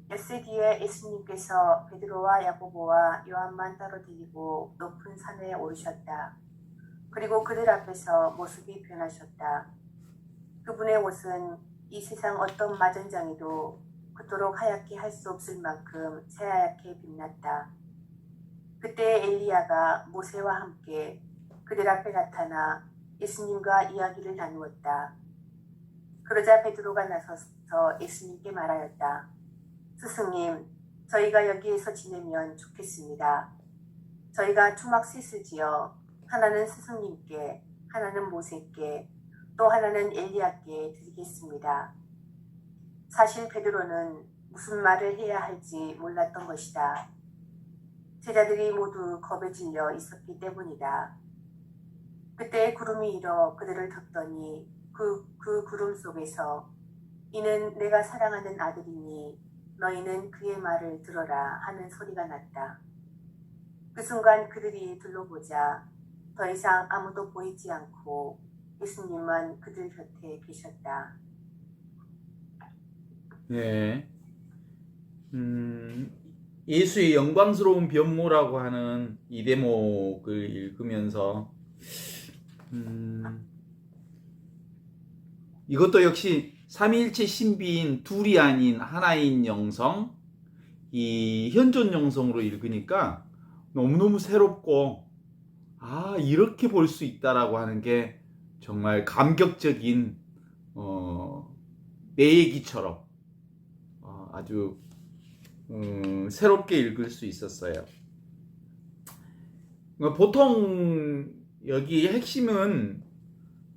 엿새 뒤에 예수님께서 베드로와 야고보와 요한만 따로 데리고 높은 산에 오르셨다. 그리고 그들 앞에서 모습이 변하셨다. 그분의 옷은 이 세상 어떤 마전장이도 그토록 하얗게 할 수 없을 만큼 새하얗게 빛났다. 그때 엘리야가 모세와 함께 그들 앞에 나타나 예수님과 이야기를 나누었다. 그러자 베드로가 나서서 예수님께 말하였다. 스승님, 저희가 여기에서 지내면 좋겠습니다. 저희가 초막 셋을 지어 하나는 스승님께, 하나는 모세께, 또 하나는 엘리야께 드리겠습니다. 사실 베드로는 무슨 말을 해야 할지 몰랐던 것이다. 제자들이 모두 겁에 질려 있었기 때문이다. 그때 구름이 일어 그들을 덮더니 그 구름 속에서 이는 내가 사랑하는 아들이니 너희는 그의 말을 들어라 하는 소리가 났다. 그 순간 그들이 둘러보자 더 이상 아무도 보이지 않고 예수님만 그들 곁에 계셨다. 네. 예수의 영광스러운 변모라고 하는 이 대목을 읽으면서 이것도 역시 삼위일체 신비인 둘이 아닌 하나인 영성, 이 현존 영성으로 읽으니까 너무너무 새롭고 이렇게 볼 수 있다라고 하는 게 정말 감격적인 내 얘기처럼 아주 새롭게 읽을 수 있었어요. 보통 여기 핵심은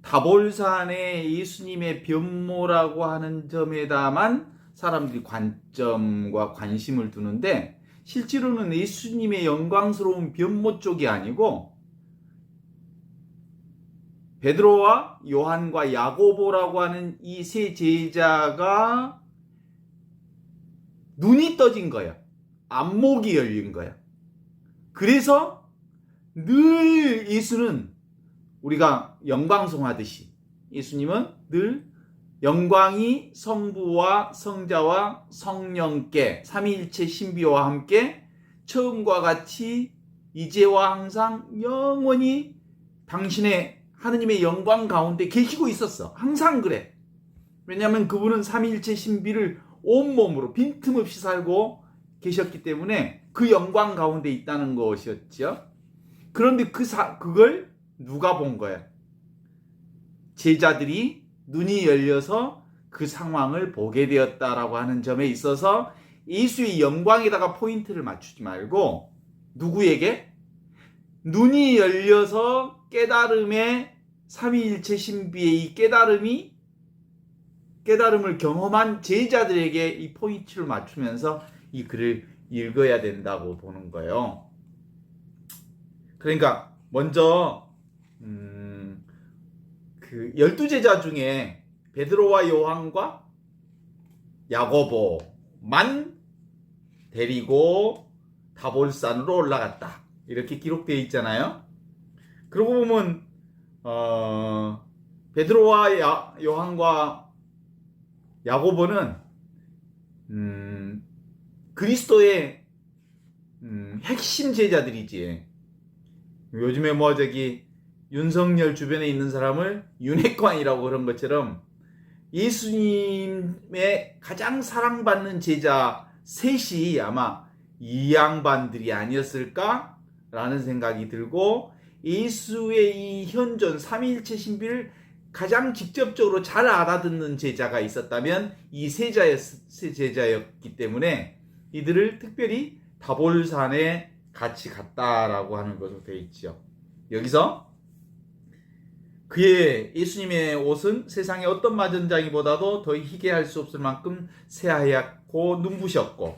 다볼산의 예수님의 변모라고 하는 점에다만 사람들이 관점과 관심을 두는데, 실제로는 예수님의 영광스러운 변모 쪽이 아니고 베드로와 요한과 야고보라고 하는 이 세 제자가 눈이 떠진 거야. 안목이 열린 거야. 그래서 늘 예수는 우리가 영광송하듯이 예수님은 늘 영광이 성부와 성자와 성령께 삼위일체 신비와 함께 처음과 같이 이제와 항상 영원히 당신의 하느님의 영광 가운데 계시고 있었어. 항상 그래. 왜냐하면 그분은 삼위일체 신비를 온몸으로 빈틈없이 살고 계셨기 때문에 그 영광 가운데 있다는 것이었죠. 그런데 그걸 누가 본 거야? 제자들이 눈이 열려서 그 상황을 보게 되었다라고 하는 점에 있어서 예수의 영광에다가 포인트를 맞추지 말고 누구에게? 눈이 열려서 깨달음의 삼위일체 신비의 이 깨달음을 경험한 제자들에게 이 포인트를 맞추면서 이 글을 읽어야 된다고 보는 거예요. 그러니까 먼저 그 12제자 중에 베드로와 요한과 야고보만 데리고 다볼산으로 올라갔다. 이렇게 기록되어 있잖아요. 그러고 보면 베드로와 요한과 야고보는 그리스도의 핵심 제자들이지. 요즘에 윤석열 주변에 있는 사람을 윤핵관이라고 그런 것처럼 예수님의 가장 사랑받는 제자 셋이 아마 이 양반들이 아니었을까라는 생각이 들고, 예수의 이 현존 삼위일체 신비를 가장 직접적으로 잘 알아듣는 제자가 있었다면 이 세 제자였기 때문에 이들을 특별히 다볼산에 같이 갔다라고 하는 것으로 되어 있죠. 여기서 그의 예수님의 옷은 세상의 어떤 마전장이보다도 더 희게 할 수 없을 만큼 새하얗고 눈부셨고,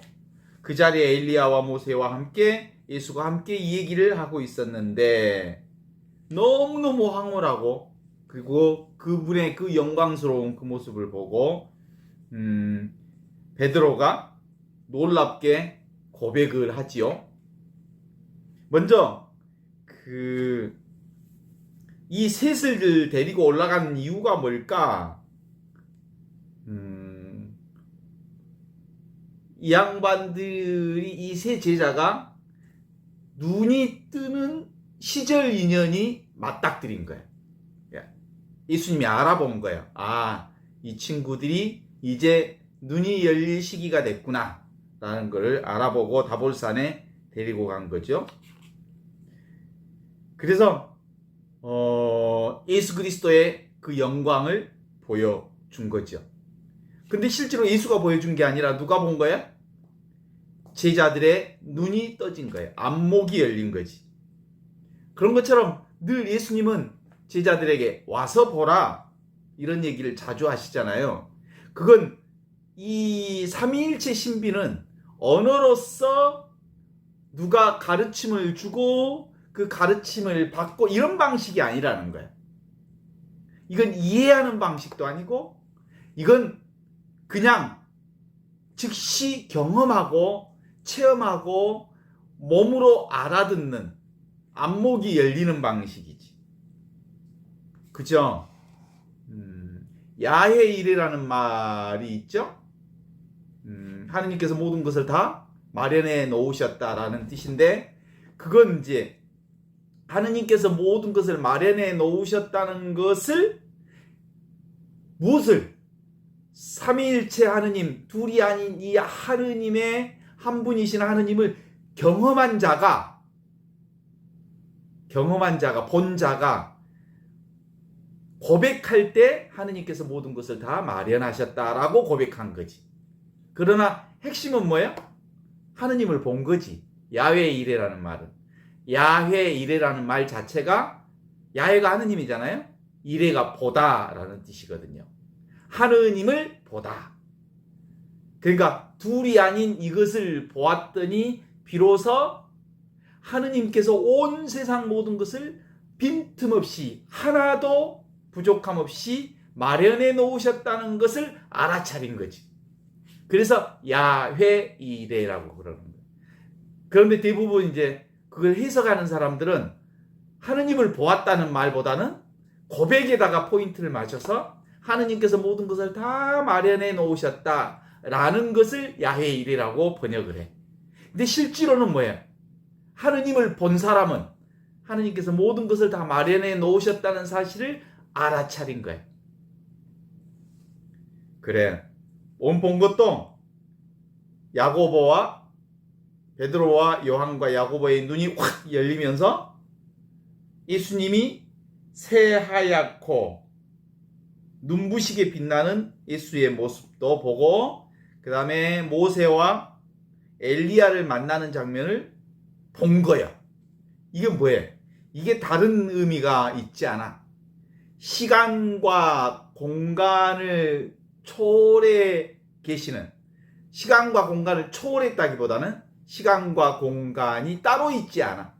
그 자리에 엘리야와 모세와 함께 예수가 함께 이 얘기를 하고 있었는데 너무너무 황홀하고, 그리고 그분의 그 영광스러운 그 모습을 보고 베드로가 놀랍게 고백을 하지요. 먼저 이 셋을 데리고 올라가는 이유가 뭘까? 이 양반들이 이 세 제자가 눈이 뜨는 시절 인연이 맞닥뜨린 거예요. 예수님이 알아본 거예요. 아, 이 친구들이 이제 눈이 열릴 시기가 됐구나 라는 걸 알아보고 다볼산에 데리고 간 거죠. 그래서 예수 그리스도의 그 영광을 보여준 거죠. 근데 실제로 예수가 보여준 게 아니라 누가 본 거야? 제자들의 눈이 떠진 거예요. 안목이 열린 거지. 그런 것처럼 늘 예수님은 제자들에게 와서 보라 이런 얘기를 자주 하시잖아요. 그건 이 삼위일체 신비는 언어로서 누가 가르침을 주고 그 가르침을 받고 이런 방식이 아니라는 거예요. 이건 이해하는 방식도 아니고 이건 그냥 즉시 경험하고 체험하고 몸으로 알아듣는 안목이 열리는 방식이지. 그죠? 야훼 이레라는 말이 있죠? 하느님께서 모든 것을 다 마련해 놓으셨다라는 뜻인데 그건 이제 하느님께서 모든 것을 마련해 놓으셨다는 것을 무엇을? 삼위일체 하느님, 둘이 아닌 이 하느님의 한 분이신 하느님을 경험한 자가 본 자가 고백할 때 하느님께서 모든 것을 다 마련하셨다라고 고백한 거지. 그러나 핵심은 뭐야? 하느님을 본 거지. 야훼 이레라는 말은. 야훼 이레라는 말 자체가 야훼가 하느님이잖아요. 이레가 보다라는 뜻이거든요. 하느님을 보다. 그러니까 둘이 아닌 이것을 보았더니 비로소 하느님께서 온 세상 모든 것을 빈틈없이 하나도 부족함 없이 마련해 놓으셨다는 것을 알아차린 거지. 그래서 야훼 이레라고 그러는 거예요. 그런데 대부분 이제 그걸 해석하는 사람들은 하느님을 보았다는 말보다는 고백에다가 포인트를 맞춰서 하느님께서 모든 것을 다 마련해 놓으셨다라는 것을 야훼 이레라고 번역을 해. 근데 실제로는 뭐예요? 하느님을 본 사람은 하느님께서 모든 것을 다 마련해 놓으셨다는 사실을 알아차린 거예요. 그래. 오늘 본 것도 야고보와 베드로와 요한과 야고보의 눈이 확 열리면서 예수님이 새하얗고 눈부시게 빛나는 예수의 모습도 보고 그 다음에 모세와 엘리야를 만나는 장면을 본 거야. 이게 뭐예요? 이게 다른 의미가 있지 않아. 시간과 공간을 초월해 계시는, 시간과 공간을 초월했다기보다는 시간과 공간이 따로 있지 않아.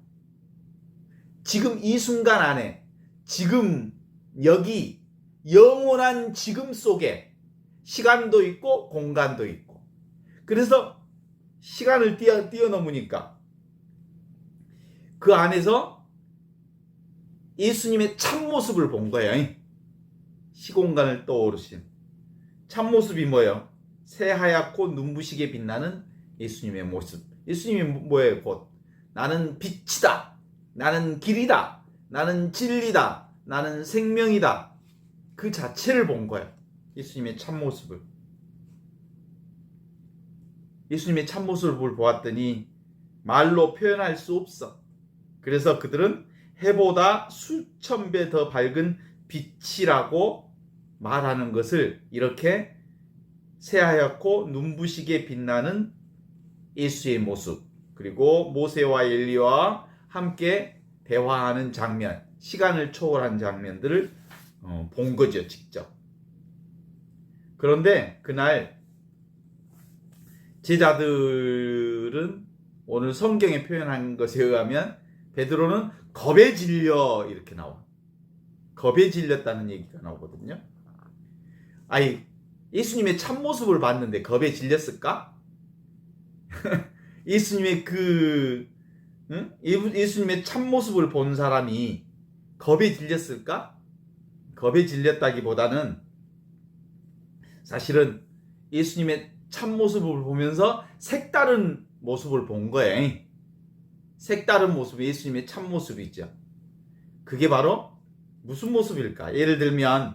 지금 이 순간 안에, 지금 여기 영원한 지금 속에 시간도 있고 공간도 있고, 그래서 시간을 뛰어넘으니까 그 안에서 예수님의 참모습을 본 거예요. 시공간을 떠오르신 참모습이 뭐예요? 새하얗고 눈부시게 빛나는 예수님의 모습. 예수님이 뭐예요? 곧 나는 빛이다, 나는 길이다, 나는 진리다, 나는 생명이다. 그 자체를 본 거예요. 예수님의 참모습을. 예수님의 참모습을 보았더니 말로 표현할 수 없어. 그래서 그들은 해보다 수천 배 더 밝은 빛이라고 말하는 것을 이렇게 새하얗고 눈부시게 빛나는 예수의 모습, 그리고 모세와 엘리야와 함께 대화하는 장면, 시간을 초월한 장면들을 본 거죠, 직접. 그런데 그날 제자들은 오늘 성경에 표현한 것에 의하면 베드로는 겁에 질려 이렇게 나와. 겁에 질렸다는 얘기가 나오거든요. 아니, 예수님의 참모습을 봤는데 겁에 질렸을까? 예수님의 예수님의 참모습을 본 사람이 겁에 질렸을까? 겁에 질렸다기보다는 사실은 예수님의 참모습을 보면서 색다른 모습을 본 거예요. 색다른 모습이 예수님의 참모습이죠. 그게 바로 무슨 모습일까? 예를 들면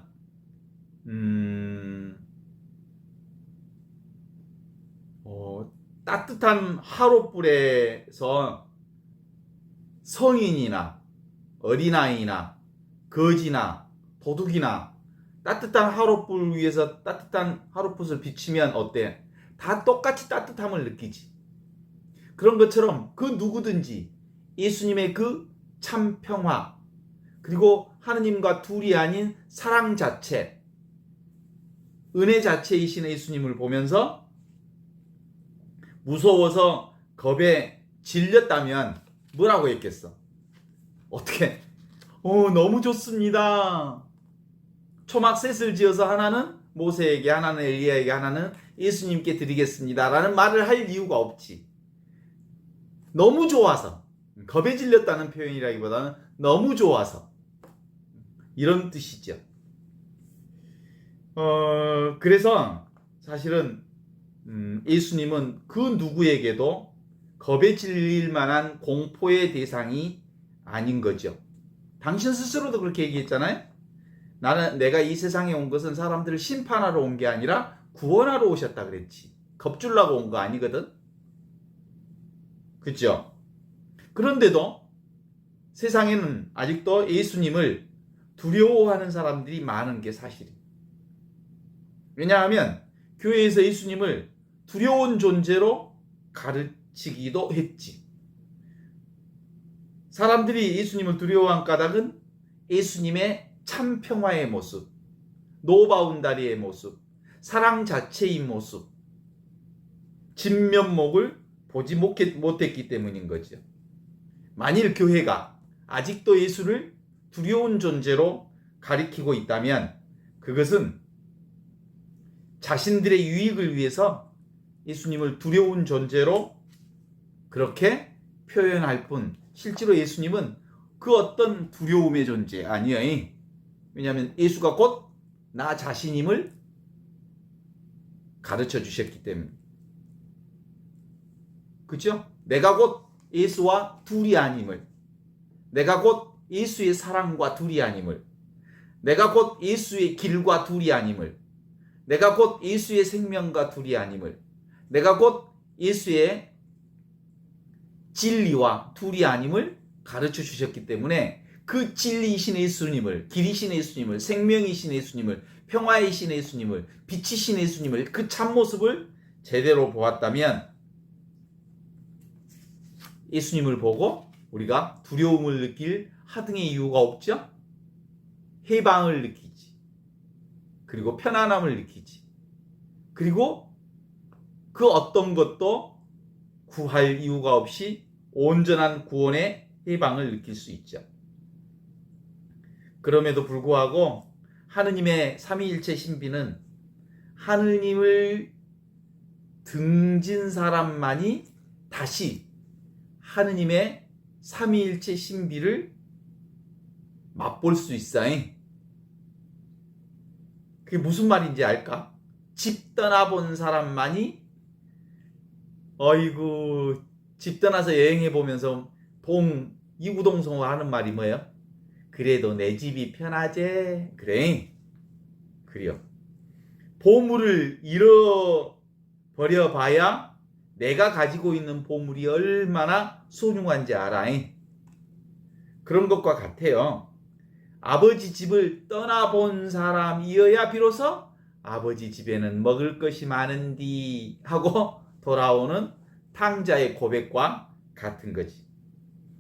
따뜻한 화롯불에서 성인이나 어린아이나 거지나 도둑이나 따뜻한 화롯불 위에서 따뜻한 화롯불을 비치면 어때? 다 똑같이 따뜻함을 느끼지. 그런 것처럼 그 누구든지 예수님의 그 참 평화, 그리고 하느님과 둘이 아닌 사랑 자체, 은혜 자체이신 예수님을 보면서 무서워서 겁에 질렸다면 뭐라고 했겠어? 어떻게? 너무 좋습니다. 초막셋을 지어서 하나는 모세에게, 하나는 엘리야에게, 하나는 예수님께 드리겠습니다 라는 말을 할 이유가 없지. 너무 좋아서, 겁에 질렸다는 표현이라기보다는 너무 좋아서, 이런 뜻이죠. 그래서 사실은 예수님은 그 누구에게도 겁에 질릴 만한 공포의 대상이 아닌 거죠. 당신 스스로도 그렇게 얘기했잖아요. 내가 이 세상에 온 것은 사람들을 심판하러 온 게 아니라 구원하러 오셨다 그랬지. 겁주려고 온 거 아니거든. 그렇죠? 그런데도 세상에는 아직도 예수님을 두려워하는 사람들이 많은 게 사실이에요. 왜냐하면 교회에서 예수님을 두려운 존재로 가르치기도 했지. 사람들이 예수님을 두려워한 까닭은 예수님의 참 평화의 모습, 노바운다리의 모습, 사랑 자체인 모습, 진면목을 보지 못했기 때문인 거죠. 만일 교회가 아직도 예수를 두려운 존재로 가리키고 있다면 그것은 자신들의 유익을 위해서 예수님을 두려운 존재로 그렇게 표현할 뿐, 실제로 예수님은 그 어떤 두려움의 존재 아니에요. 왜냐하면 예수가 곧 나 자신임을 가르쳐 주셨기 때문에. 그렇죠? 내가 곧 예수와 둘이 아님을, 내가 곧 예수의 사랑과 둘이 아님을, 내가 곧 예수의 길과 둘이 아님을, 내가 곧 예수의 생명과 둘이 아님을, 내가 곧 예수의 진리와 둘이 아님을 가르쳐 주셨기 때문에 그 진리이신 예수님을, 길이신 예수님을, 생명이신 예수님을, 평화이신 예수님을, 빛이신 예수님을, 그 참모습을 제대로 보았다면 예수님을 보고 우리가 두려움을 느낄 하등의 이유가 없죠? 해방을 느끼지. 그리고 편안함을 느끼지. 그리고 그 어떤 것도 구할 이유가 없이 온전한 구원의 해방을 느낄 수 있죠. 그럼에도 불구하고 하느님의 삼위일체 신비는 하느님을 등진 사람만이 다시 하느님의 삼위일체 신비를 맛볼 수 있어요. 그게 무슨 말인지 알까? 집 떠나본 사람만이 어이구 집 떠나서 여행해 보면서 이구동성으로 하는 말이 뭐예요? 그래도 내 집이 편하제. 그래. 그래요. 보물을 잃어버려 봐야 내가 가지고 있는 보물이 얼마나 소중한지 알아. 그런 것과 같아요. 아버지 집을 떠나본 사람이어야 비로소 아버지 집에는 먹을 것이 많은디 하고 돌아오는 탕자의 고백과 같은 거지.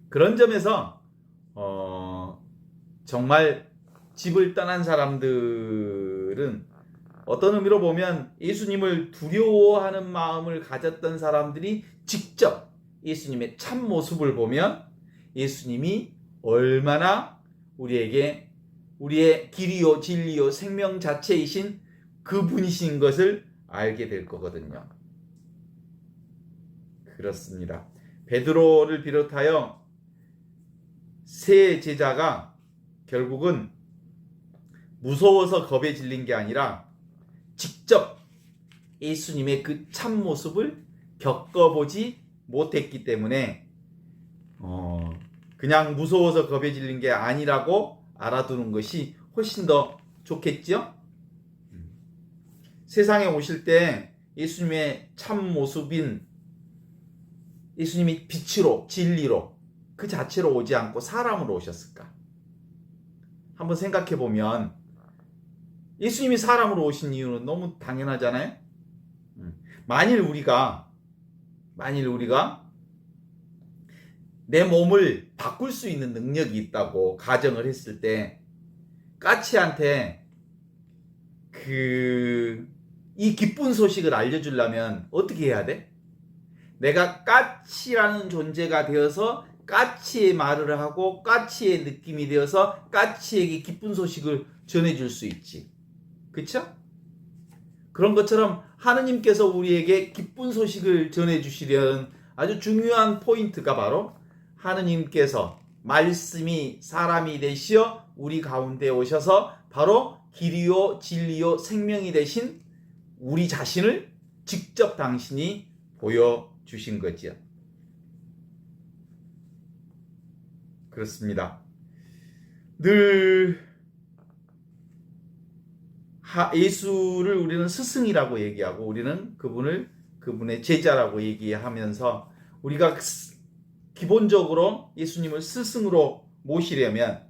그런 점에서 정말 집을 떠난 사람들은 어떤 의미로 보면 예수님을 두려워하는 마음을 가졌던 사람들이 직접 예수님의 참 모습을 보면 예수님이 얼마나 우리에게 우리의 길이요 진리요 생명 자체이신 그분이신 것을 알게 될 거거든요. 그렇습니다. 베드로를 비롯하여 세 제자가 결국은 무서워서 겁에 질린 게 아니라 직접 예수님의 그 참모습을 겪어보지 못했기 때문에 그냥 무서워서 겁에 질린 게 아니라고 알아두는 것이 훨씬 더 좋겠죠? 세상에 오실 때 예수님의 참모습인 예수님이 빛으로 진리로 그 자체로 오지 않고 사람으로 오셨을까? 한번 생각해 보면 예수님이 사람으로 오신 이유는 너무 당연하잖아요. 만일 우리가 내 몸을 바꿀 수 있는 능력이 있다고 가정을 했을 때 까치한테 이 기쁜 소식을 알려주려면 어떻게 해야 돼? 내가 까치라는 존재가 되어서 까치의 말을 하고 까치의 느낌이 되어서 까치에게 기쁜 소식을 전해줄 수 있지. 그쵸? 그런 것처럼 하느님께서 우리에게 기쁜 소식을 전해주시려는 아주 중요한 포인트가 바로 하느님께서 말씀이 사람이 되시어 우리 가운데 오셔서 바로 길이요 진리요 생명이 되신 우리 자신을 직접 당신이 보여주신 거지요. 그렇습니다. 늘 예수를 우리는 스승이라고 얘기하고 우리는 그분의 제자라고 얘기하면서 우리가 기본적으로 예수님을 스승으로 모시려면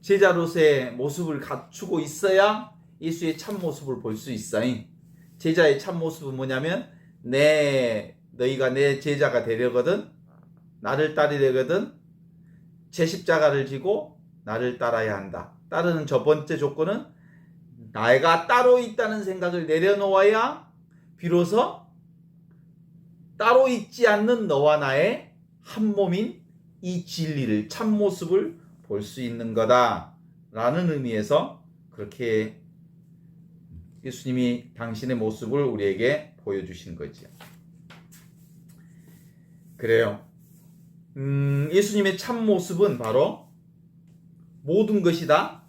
제자로서의 모습을 갖추고 있어야 예수의 참모습을 볼 수 있어요. 제자의 참모습은 뭐냐면 너희가 내 제자가 되려거든 나를 따르려거든 제 십자가를 지고 나를 따라야 한다. 따르는 첫 번째 조건은 내가 따로 있다는 생각을 내려놓아야 비로소 따로 있지 않는 너와 나의 한 몸인 이 진리를 참모습을 볼 수 있는 거다 라는 의미에서 그렇게 예수님이 당신의 모습을 우리에게 보여주신 거죠. 그래요. 예수님의 참모습은 바로 모든 것이다.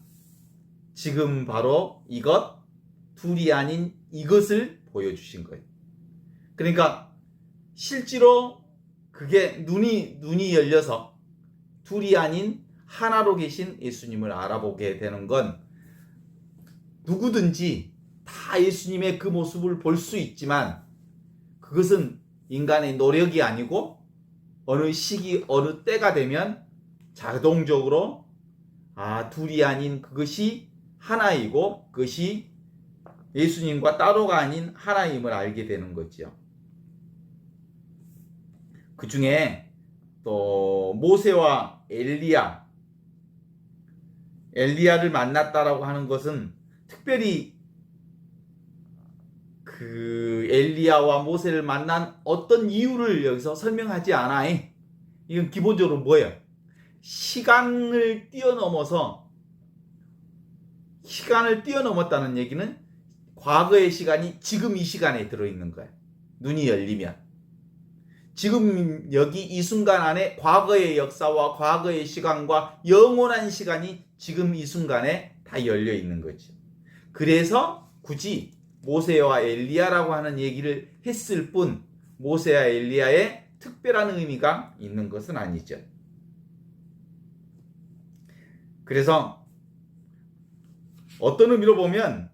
지금 바로 이것, 둘이 아닌 이것을 보여주신 거예요. 그러니까 실제로 그게 눈이 열려서 둘이 아닌 하나로 계신 예수님을 알아보게 되는 건 누구든지 다 예수님의 그 모습을 볼 수 있지만 그것은 인간의 노력이 아니고 어느 시기 어느 때가 되면 자동적으로 둘이 아닌 그것이 하나이고 그것이 예수님과 따로가 아닌 하나임을 알게 되는 거죠. 그 중에 또 모세와 엘리야를 만났다라고 하는 것은 특별히 그 엘리야와 모세를 만난 어떤 이유를 여기서 설명하지 않아. 이건 기본적으로 뭐예요? 시간을 뛰어넘었다는 얘기는 과거의 시간이 지금 이 시간에 들어있는 거예요. 눈이 열리면 지금 여기 이 순간 안에 과거의 역사와 과거의 시간과 영원한 시간이 지금 이 순간에 다 열려 있는 거죠. 그래서 굳이 모세와 엘리야라고 하는 얘기를 했을 뿐 모세와 엘리야의 특별한 의미가 있는 것은 아니죠. 그래서 어떤 의미로 보면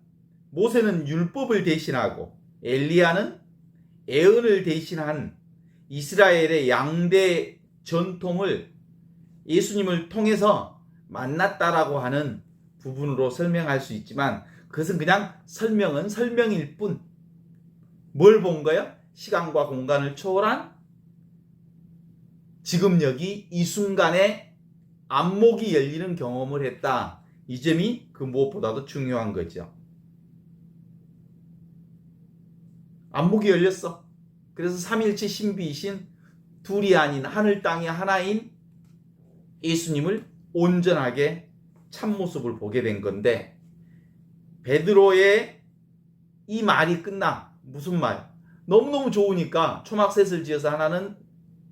모세는 율법을 대신하고 엘리야는 예언을 대신한 이스라엘의 양대 전통을 예수님을 통해서 만났다라고 하는 부분으로 설명할 수 있지만 그것은 그냥 설명은 설명일 뿐 뭘 본 거예요? 시간과 공간을 초월한 지금 여기 이 순간에 안목이 열리는 경험을 했다. 이 점이 그 무엇보다도 중요한 거죠. 안목이 열렸어. 그래서 삼일체 신비이신 둘이 아닌 하늘 땅이 하나인 예수님을 온전하게 참모습을 보게 된 건데 베드로의 이 말이 끝나. 무슨 말? 너무너무 좋으니까 초막셋을 지어서 하나는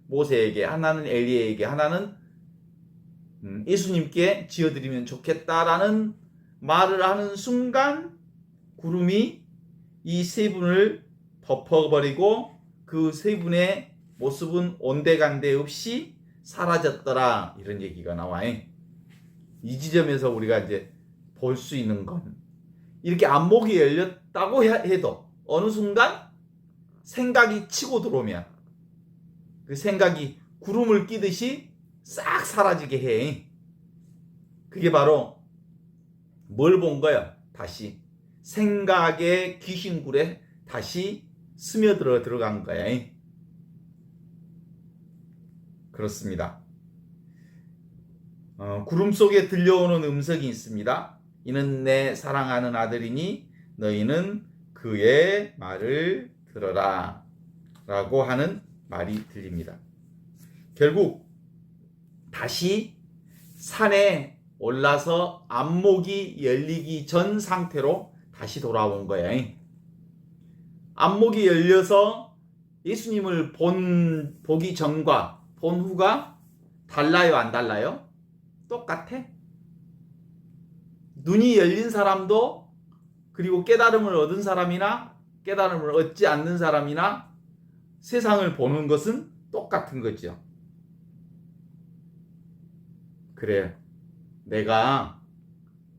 모세에게, 하나는 엘리야에게, 하나는 예수님께 지어드리면 좋겠다라는 말을 하는 순간 구름이 이 세 분을 덮어버리고 그 세 분의 모습은 온데간데 없이 사라졌더라, 이런 얘기가 나와요. 이 지점에서 우리가 이제 볼 수 있는 건, 이렇게 안목이 열렸다고 해도 어느 순간 생각이 치고 들어오면 그 생각이 구름을 끼듯이 싹 사라지게 해. 그게 바로 뭘 본 거야? 다시 생각의 귀신굴에 다시 스며들어 들어간 거야. 그렇습니다. 구름 속에 들려오는 음성이 있습니다. 이는 내 사랑하는 아들이니 너희는 그의 말을 들어라 라고 하는 말이 들립니다. 결국 다시 산에 올라서 안목이 열리기 전 상태로 다시 돌아온 거야. 안목이 열려서 예수님을 보기 전과 본 후가 달라요, 안 달라요? 똑같아. 눈이 열린 사람도, 그리고 깨달음을 얻은 사람이나 깨달음을 얻지 않는 사람이나 세상을 보는 것은 똑같은 거죠. 그래, 내가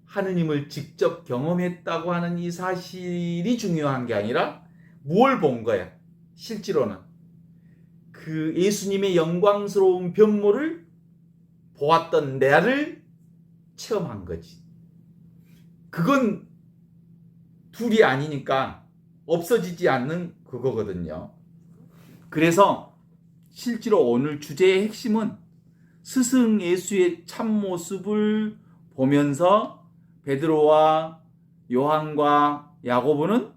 하느님을 직접 경험했다고 하는 이 사실이 중요한 게 아니라 뭘 본 거야? 실제로는 그 예수님의 영광스러운 변모를 보았던 나를 체험한 거지. 그건 둘이 아니니까 없어지지 않는 그거거든요. 그래서 실제로 오늘 주제의 핵심은 스승 예수의 참모습을 보면서 베드로와 요한과 야고보는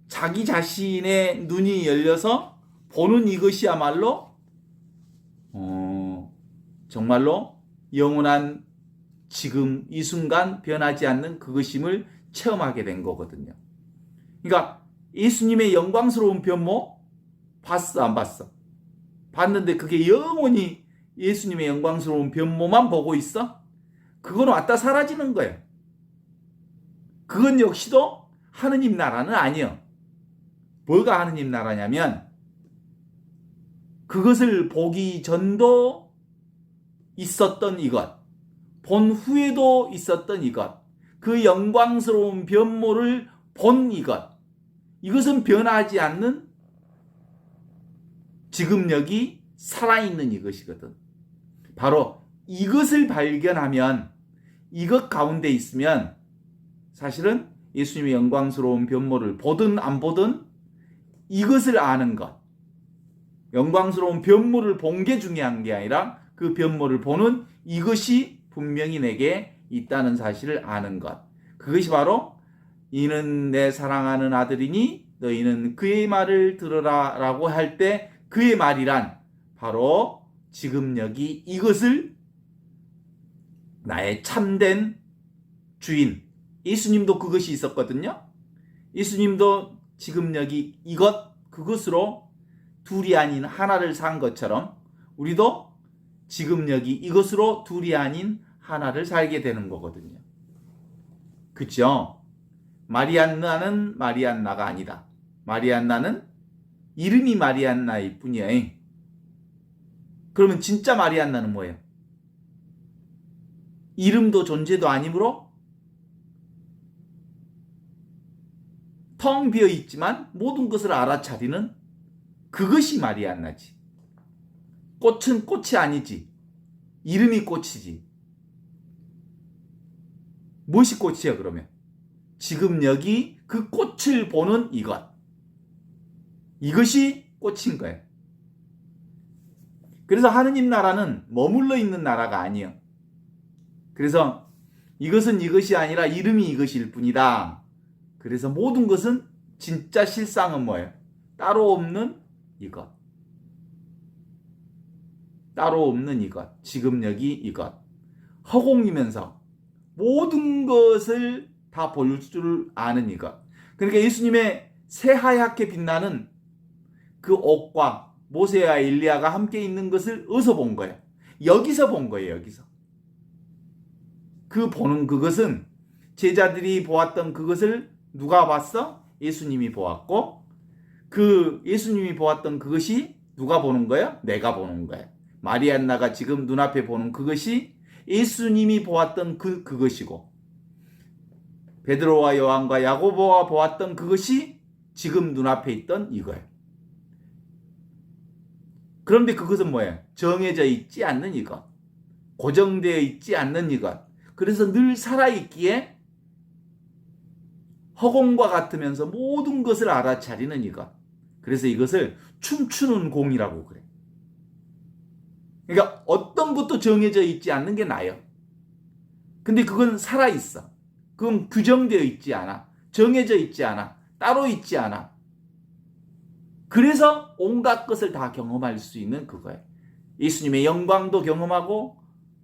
자기 자신의 눈이 열려서 보는 이것이야말로 정말로 영원한 지금 이 순간 변하지 않는 그것임을 체험하게 된 거거든요. 그러니까 예수님의 영광스러운 변모 봤어, 안 봤어? 봤는데 그게 영원히 예수님의 영광스러운 변모만 보고 있어? 그건 왔다 사라지는 거예요. 그건 역시도 하느님 나라는 아니에요. 뭐가 하느님 나라냐면 그것을 보기 전도 있었던 이것, 본 후에도 있었던 이것, 그 영광스러운 변모를 본 이것, 이것은 변하지 않는 지금 여기 살아있는 이것이거든. 바로 이것을 발견하면, 이것 가운데 있으면 사실은 예수님의 영광스러운 변모를 보든 안 보든 이것을 아는 것, 영광스러운 변모를 본 게 중요한 게 아니라 그 변모를 보는 이것이 분명히 내게 있다는 사실을 아는 것, 그것이 바로 이는 내 사랑하는 아들이니 너희는 그의 말을 들으라 라고 할 때 그의 말이란 바로 지금 여기 이것을 나의 참된 주인, 예수님도 그것이 있었거든요. 예수님도 지금 여기 이것, 그것으로 둘이 아닌 하나를 산 것처럼 우리도 지금 여기 이것으로 둘이 아닌 하나를 살게 되는 거거든요. 그렇죠? 마리안나는 마리안나가 아니다. 마리안나는 이름이 마리안나일 뿐이야. 그러면 진짜 마리안나는 뭐예요? 이름도 존재도 아니므로 텅 비어 있지만 모든 것을 알아차리는 그것이 마리안나지. 꽃은 꽃이 아니지. 이름이 꽃이지. 무엇이 꽃이야 그러면? 지금 여기 그 꽃을 보는 이것. 이것이 꽃인 거예요. 그래서 하느님 나라는 머물러 있는 나라가 아니에요. 그래서 이것은 이것이 아니라 이름이 이것일 뿐이다. 그래서 모든 것은 진짜 실상은 뭐예요? 따로 없는 이것. 따로 없는 이것. 지금 여기 이것. 허공이면서 모든 것을 다 볼 줄 아는 이것. 그러니까 예수님의 새하얗게 빛나는 그 옷과 모세와 엘리야가 함께 있는 것을 어디서 본 거예요? 여기서 본 거예요. 여기서. 그 보는 그것은 제자들이 보았던 그것을 누가 봤어? 예수님이 보았고, 그 예수님이 보았던 그것이 누가 보는 거예요? 내가 보는 거예요. 마리안나가 지금 눈앞에 보는 그것이 예수님이 보았던 그것이고, 베드로와 요한과 야고보가 보았던 그것이 지금 눈앞에 있던 이거예요. 그런데 그것은 뭐예요? 정해져 있지 않는 이것, 고정되어 있지 않는 이것. 그래서 늘 살아있기에 허공과 같으면서 모든 것을 알아차리는 이것. 그래서 이것을 춤추는 공이라고 그래. 그러니까 어떤 것도 정해져 있지 않는 게 나아요. 근데 그건 살아있어. 그건 규정되어 있지 않아. 정해져 있지 않아. 따로 있지 않아. 그래서 온갖 것을 다 경험할 수 있는 그거예요. 예수님의 영광도 경험하고,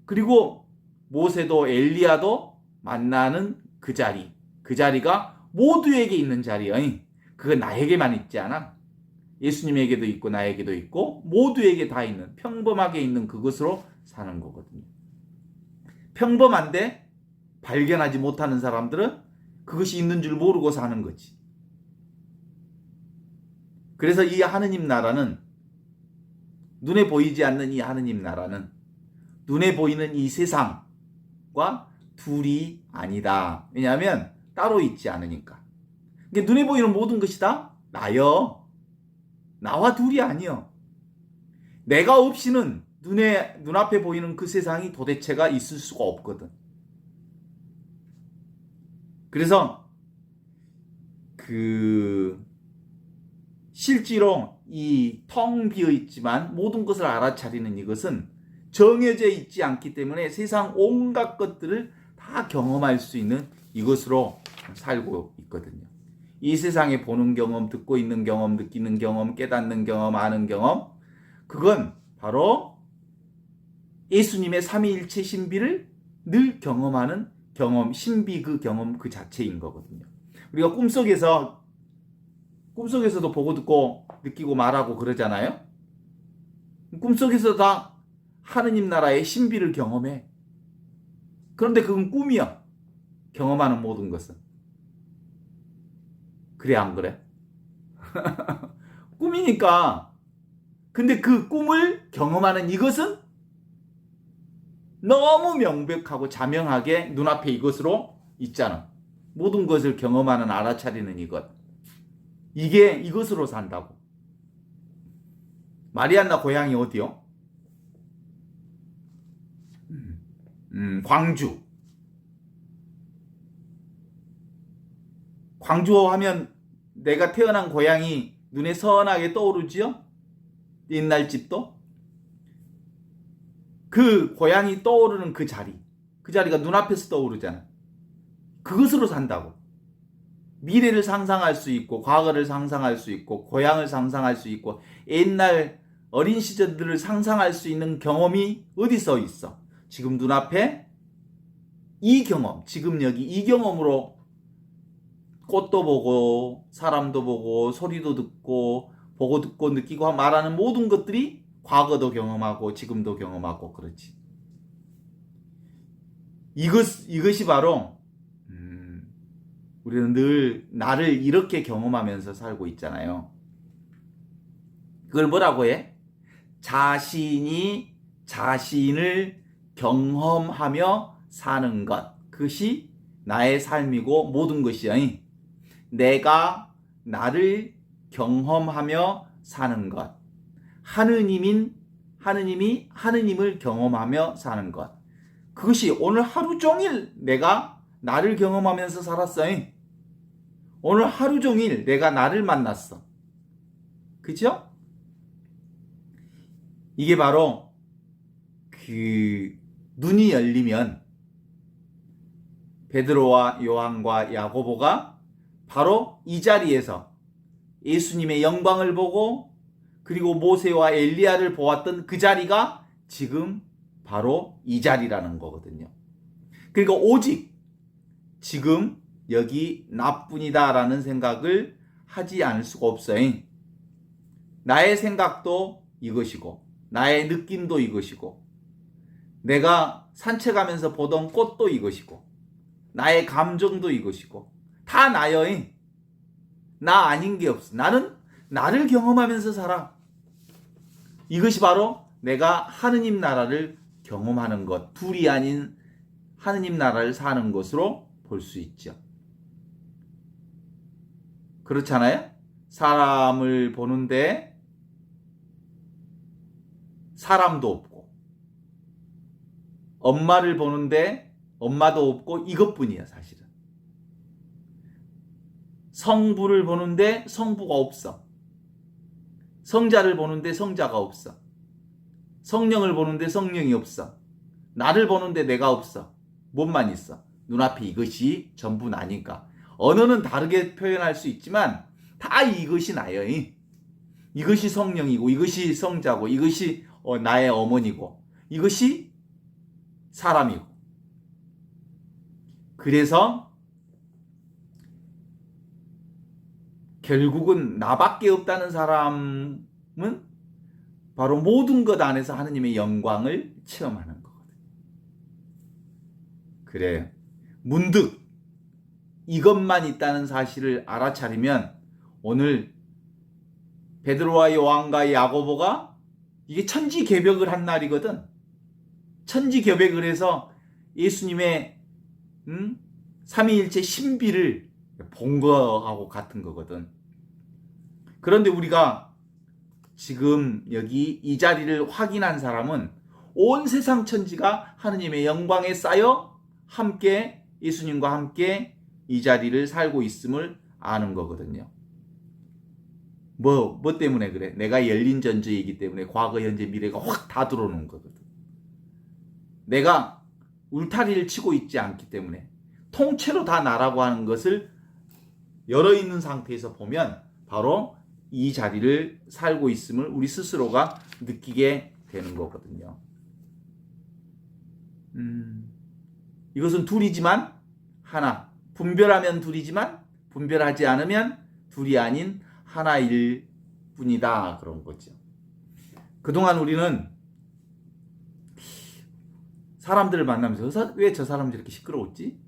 그리고 모세도 엘리야도 만나는 그 자리. 그 자리가 모두에게 있는 자리예요. 그건 나에게만 있지 않아. 예수님에게도 있고 나에게도 있고 모두에게 다 있는, 평범하게 있는 그것으로 사는 거거든요. 평범한데 발견하지 못하는 사람들은 그것이 있는 줄 모르고 사는 거지. 그래서 이 하느님 나라는, 눈에 보이지 않는 이 하느님 나라는 눈에 보이는 이 세상과 둘이 아니다. 왜냐하면 따로 있지 않으니까. 그러니까 눈에 보이는 모든 것이 다 나요. 나와 둘이 아니요. 내가 없이는 눈앞에 보이는 그 세상이 도대체가 있을 수가 없거든. 그래서 실제로 이 텅 비어 있지만 모든 것을 알아차리는 이것은 정해져 있지 않기 때문에 세상 온갖 것들을 다 경험할 수 있는 이것으로 살고 있거든요. 이 세상에 보는 경험, 듣고 있는 경험, 느끼는 경험, 깨닫는 경험, 아는 경험, 그건 바로 예수님의 삼위일체 신비를 늘 경험하는 경험, 신비, 그 경험 그 자체인 거거든요. 우리가 꿈속에서도 보고 듣고 느끼고 말하고 그러잖아요. 꿈속에서 다 하느님 나라의 신비를 경험해. 그런데 그건 꿈이야. 경험하는 모든 것은. 그래, 안 그래? 꿈이니까. 근데 그 꿈을 경험하는 이것은 너무 명백하고 자명하게 눈앞에 이것으로 있잖아. 모든 것을 경험하는, 알아차리는 이것. 이게 이것으로 산다고. 마리안나 고향이 어디요? 광주. 광주 하면 내가 태어난 고향이 눈에 선하게 떠오르지요? 옛날 집도? 그 고향이 떠오르는 그 자리가 눈앞에서 떠오르잖아. 그것으로 산다고. 미래를 상상할 수 있고, 과거를 상상할 수 있고, 고향을 상상할 수 있고, 옛날 어린 시절들을 상상할 수 있는 경험이 어디서 있어? 지금 눈앞에 이 경험, 지금 여기 이 경험으로 꽃도 보고, 사람도 보고, 소리도 듣고, 보고 듣고 느끼고 말하는 모든 것들이 과거도 경험하고, 지금도 경험하고, 그렇지. 이것이 바로 우리는 늘 나를 이렇게 경험하면서 살고 있잖아요. 그걸 뭐라고 해? 자신이 자신을 경험하며 사는 것. 그것이 나의 삶이고 모든 것이야. 내가 나를 경험하며 사는 것. 하느님이 하느님을 경험하며 사는 것. 그것이 오늘 하루 종일 내가 나를 경험하면서 살았어요. 오늘 하루 종일 내가 나를 만났어. 그죠? 이게 바로 눈이 열리면 베드로와 요한과 야고보가 바로 이 자리에서 예수님의 영광을 보고, 그리고 모세와 엘리야를 보았던 그 자리가 지금 바로 이 자리라는 거거든요. 그러니까 오직 지금 여기 나뿐이다라는 생각을 하지 않을 수가 없어요. 나의 생각도 이것이고 나의 느낌도 이것이고 내가 산책하면서 보던 꽃도 이것이고 나의 감정도 이것이고 다 나여. 나 아닌 게 없어. 나는 나를 경험하면서 살아. 이것이 바로 내가 하느님 나라를 경험하는 것, 둘이 아닌 하느님 나라를 사는 것으로 볼 수 있죠. 그렇잖아요? 사람을 보는데 사람도 없고, 엄마를 보는데 엄마도 없고, 이것뿐이야 사실은. 성부를 보는데 성부가 없어. 성자를 보는데 성자가 없어. 성령을 보는데 성령이 없어. 나를 보는데 내가 없어. 뭐만 있어? 눈앞에 이것이 전부 나니까. 언어는 다르게 표현할 수 있지만 다 이것이 나요. 이것이 성령이고 이것이 성자고 이것이 나의 어머니고 이것이 사람이고. 그래서 결국은 나밖에 없다는 사람은 바로 모든 것 안에서 하느님의 영광을 체험하는 거거든요. 그래요. 문득 이것만 있다는 사실을 알아차리면 오늘 베드로와 요한과 야고보가 이게 천지개벽을 한 날이거든. 천지개벽을 해서 예수님의 삼위일체 신비를 본 거하고 같은 거거든. 그런데 우리가 지금 여기 이 자리를 확인한 사람은 온 세상 천지가 하느님의 영광에 쌓여 함께 예수님과 함께 이 자리를 살고 있음을 아는 거거든요. 뭐 때문에 그래? 내가 열린 전제이기 때문에 과거, 현재, 미래가 확 다 들어오는 거거든. 내가 울타리를 치고 있지 않기 때문에 통째로 다 나라고 하는 것을 열어있는 상태에서 보면 바로 이 자리를 살고 있음을 우리 스스로가 느끼게 되는 거거든요. 이것은 둘이지만 하나. 분별하면 둘이지만 분별하지 않으면 둘이 아닌 하나일 뿐이다. 그런 거죠. 그동안 우리는 사람들을 만나면서 왜 저 사람이 이렇게 시끄러웠지?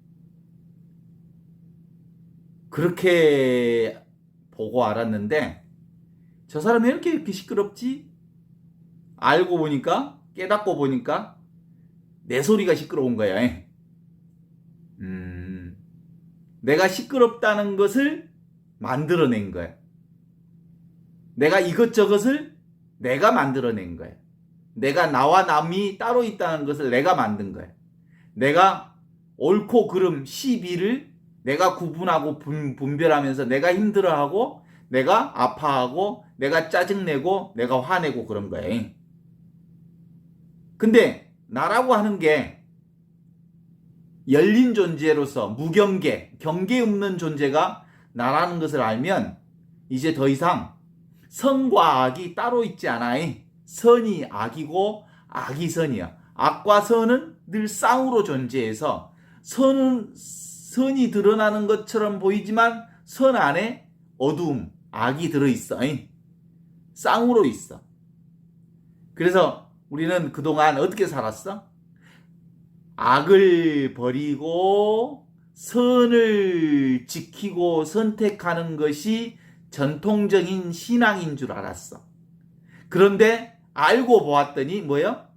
그렇게 보고 알았는데 저 사람이 왜 이렇게 시끄럽지? 알고 보니까 깨닫고 보니까 내 소리가 시끄러운 거야. 내가 시끄럽다는 것을 만들어낸 거야. 내가 이것저것을 내가 만들어낸 거야. 내가 나와 남이 따로 있다는 것을 내가 만든 거야. 내가 옳고 그름, 시비를 내가 구분하고 분별하면서 내가 힘들어하고 내가 아파하고 내가 짜증내고 내가 화내고 그런 거야. 근데 나라고 하는 게 열린 존재로서 무경계, 경계 없는 존재가 나라는 것을 알면 이제 더 이상 선과 악이 따로 있지 않아. 선이 악이고 악이 선이야. 악과 선은 늘 쌍으로 존재해서 선이 드러나는 것처럼 보이지만 선 안에 어두움, 악이 들어있어. 쌍으로 있어. 그래서 우리는 그동안 어떻게 살았어? 악을 버리고 선을 지키고 선택하는 것이 전통적인 신앙인 줄 알았어. 그런데 알고 보았더니 뭐요?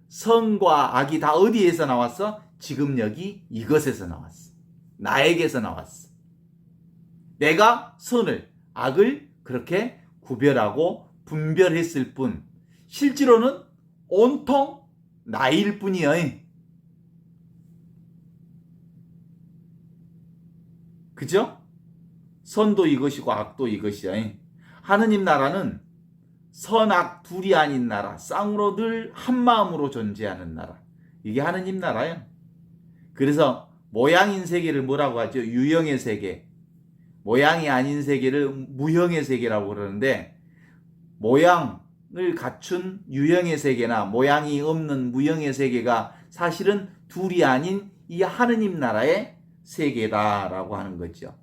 선과 악이 다 어디에서 나왔어? 지금 여기 이것에서 나왔어. 나에게서 나왔어. 내가 선을, 악을 그렇게 구별하고 분별했을 뿐 실제로는 온통 나일 뿐이야. 그죠? 선도 이것이고 악도 이것이야. 하느님 나라는 선악 둘이 아닌 나라, 쌍으로 늘 한마음으로 존재하는 나라. 이게 하느님 나라야. 그래서 모양인 세계를 뭐라고 하죠? 유형의 세계. 모양이 아닌 세계를 무형의 세계라고 그러는데 모양을 갖춘 유형의 세계나 모양이 없는 무형의 세계가 사실은 둘이 아닌 이 하느님 나라의 세계다라고 하는 거죠.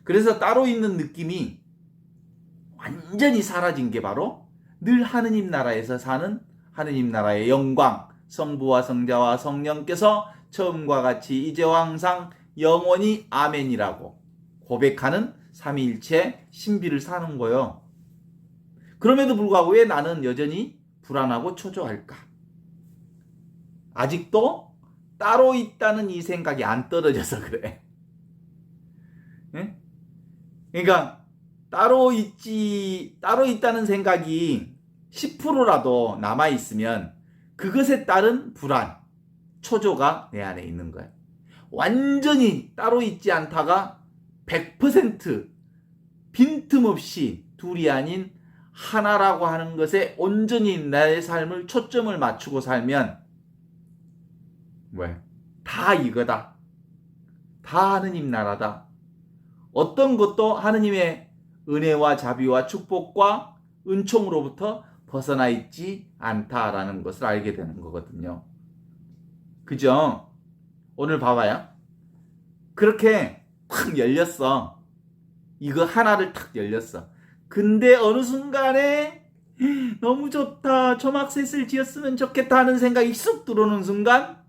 그래서 따로 있는 느낌이 완전히 사라진 게 바로 늘 하느님 나라에서 사는 하느님 나라의 영광, 성부와 성자와 성령께서 처음과 같이 이제와 항상 영원히 아멘이라고 고백하는 삼위일체 신비를 사는 거예요. 그럼에도 불구하고 왜 나는 여전히 불안하고 초조할까? 아직도 따로 있다는 이 생각이 안 떨어져서 그래. 네? 그러니까 따로 있다는 생각이 10%라도 남아있으면 그것에 따른 불안, 초조가 내 안에 있는 거야. 완전히 따로 있지 않다가 100% 빈틈없이 둘이 아닌 하나라고 하는 것에 온전히 나의 삶을 초점을 맞추고 살면 왜? 다 이거다. 다 하느님 나라다. 어떤 것도 하느님의 은혜와 자비와 축복과 은총으로부터 벗어나 있지 않다라는 것을 알게 되는 거거든요. 그죠? 오늘 봐봐요. 그렇게 탁 열렸어. 이거 하나를 탁 열렸어. 근데 어느 순간에 너무 좋다. 초막셋을 지었으면 좋겠다 하는 생각이 쑥 들어오는 순간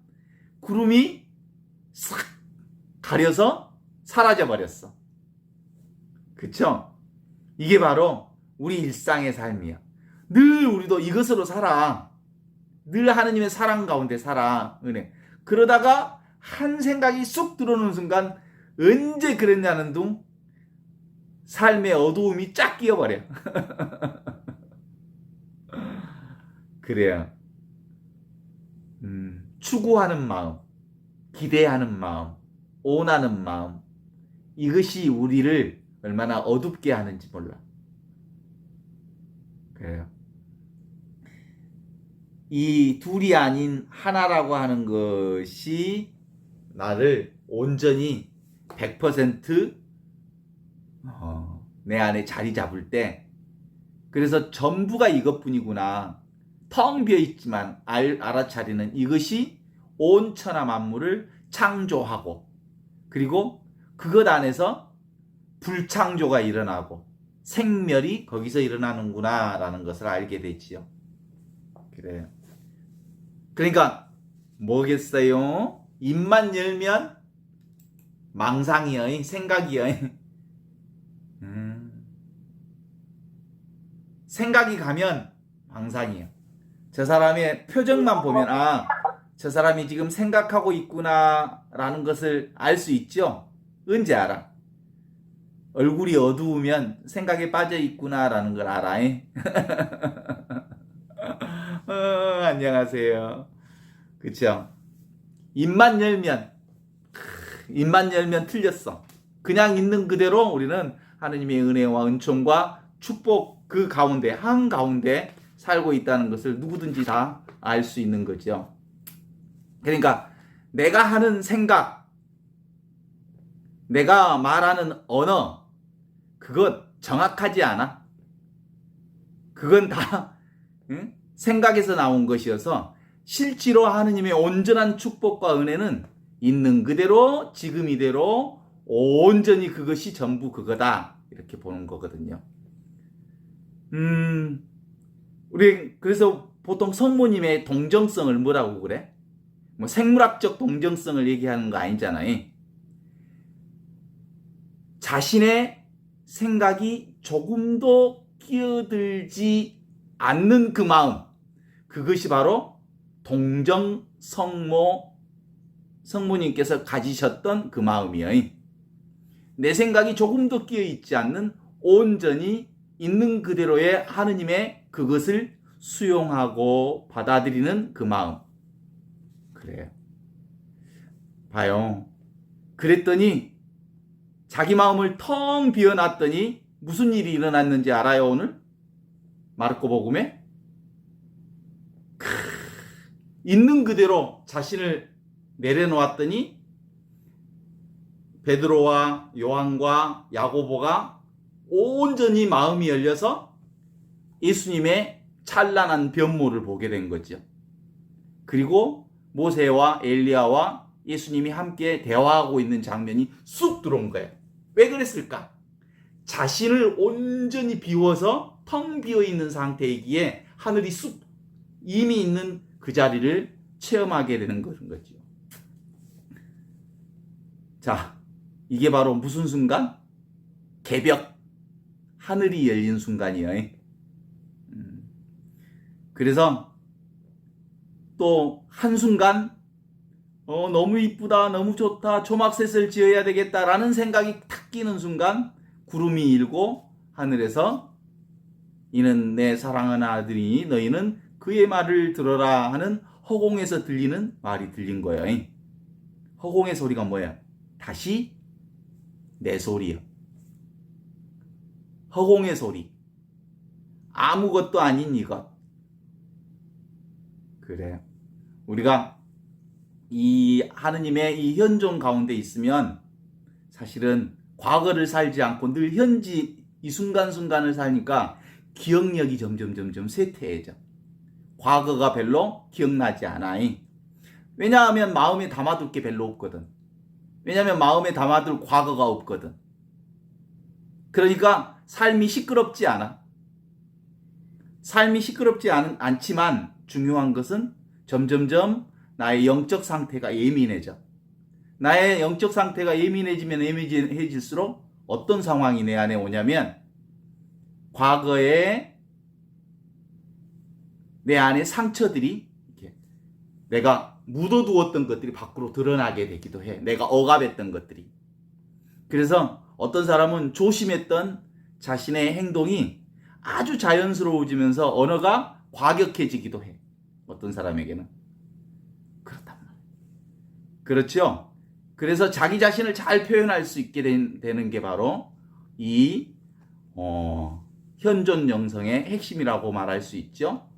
구름이 싹 가려서 사라져 버렸어. 그쵸? 이게 바로 우리 일상의 삶이야. 늘 우리도 이것으로 살아. 늘 하느님의 사랑 가운데 살아. 은혜. 그러다가 한 생각이 쑥 들어오는 순간 언제 그랬냐는 둥 삶의 어두움이 쫙 끼어버려. 그래요. 추구하는 마음, 기대하는 마음, 원하는 마음, 이것이 우리를 얼마나 어둡게 하는지 몰라. 그래요. 이 둘이 아닌 하나라고 하는 것이 나를 온전히 100% 내 안에 자리 잡을 때, 그래서 전부가 이것뿐이구나. 텅 비어있지만 알아차리는 이것이 온 천하 만물을 창조하고, 그리고 그것 안에서 불창조가 일어나고 생멸이 거기서 일어나는구나 라는 것을 알게 되지요. 그래요. 그러니까 뭐겠어요? 입만 열면 망상이여, 생각이여. 생각이 가면 망상이에요. 저 사람의 표정만 보면 저 사람이 지금 생각하고 있구나 라는 것을 알 수 있죠. 언제 알아? 얼굴이 어두우면 생각에 빠져 있구나 라는 걸 알아. 안녕하세요. 그쵸? 입만 열면 틀렸어. 그냥 있는 그대로 우리는 하느님의 은혜와 은총과 축복 그 가운데 한가운데 살고 있다는 것을 누구든지 다 알 수 있는 거죠. 그러니까 내가 하는 생각, 내가 말하는 언어, 그것 정확하지 않아. 그건 다 생각에서 나온 것이어서 실제로 하느님의 온전한 축복과 은혜는 있는 그대로 지금 이대로 온전히 그것이 전부 그거다 이렇게 보는 거거든요. 우리 그래서 보통 성모님의 동정성을 뭐라고 그래? 뭐 생물학적 동정성을 얘기하는 거 아니잖아요. 자신의 생각이 조금도 끼어들지 않는 그 마음, 그것이 바로 동정 성모님께서 가지셨던 그 마음이에요. 내 생각이 조금도 끼어 있지 않는 온전히 있는 그대로의 하느님의 그것을 수용하고 받아들이는 그 마음. 그래요. 봐요. 그랬더니 자기 마음을 텅 비워놨더니 무슨 일이 일어났는지 알아요, 오늘? 마르코 복음에? 있는 그대로 자신을 내려놓았더니 베드로와 요한과 야고보가 온전히 마음이 열려서 예수님의 찬란한 변모를 보게 된 거죠. 그리고 모세와 엘리야와 예수님이 함께 대화하고 있는 장면이 쑥 들어온 거예요. 왜 그랬을까? 자신을 온전히 비워서 텅 비어 있는 상태이기에 하늘이 쑥 이미 있는 그 자리를 체험하게 되는 것인 거죠. 자, 이게 바로 무슨 순간? 개벽, 하늘이 열린 순간이에요. 그래서 또 한순간 너무 이쁘다, 너무 좋다, 초막셋을 지어야 되겠다라는 생각이 탁 끼는 순간 구름이 일고 하늘에서 이는 내 사랑하는 아들이니 너희는 그의 말을 들어라 하는 허공에서 들리는 말이 들린 거예요. 허공의 소리가 뭐야? 다시 내 소리요. 허공의 소리. 아무것도 아닌 이것. 그래요. 우리가 이 하느님의 이 현존 가운데 있으면 사실은 과거를 살지 않고 늘 현지 이 순간순간을 사니까 기억력이 점점 쇠퇴해져. 과거가 별로 기억나지 않아. 왜냐하면 마음에 담아둘 게 별로 없거든. 왜냐하면 마음에 담아둘 과거가 없거든. 그러니까 삶이 시끄럽지 않아. 삶이 시끄럽지 않지만 중요한 것은 점점점 나의 영적 상태가 예민해져. 나의 영적 상태가 예민해지면 예민해질수록 어떤 상황이 내 안에 오냐면 과거에 내 안에 상처들이 이렇게 내가 묻어두었던 것들이 밖으로 드러나게 되기도 해. 내가 억압했던 것들이. 그래서 어떤 사람은 조심했던 자신의 행동이 아주 자연스러워지면서 언어가 과격해지기도 해. 어떤 사람에게는. 그렇단 말이에요. 그렇죠? 그래서 자기 자신을 잘 표현할 수 있게 되는 게 바로 이 현존 영성의 핵심이라고 말할 수 있죠.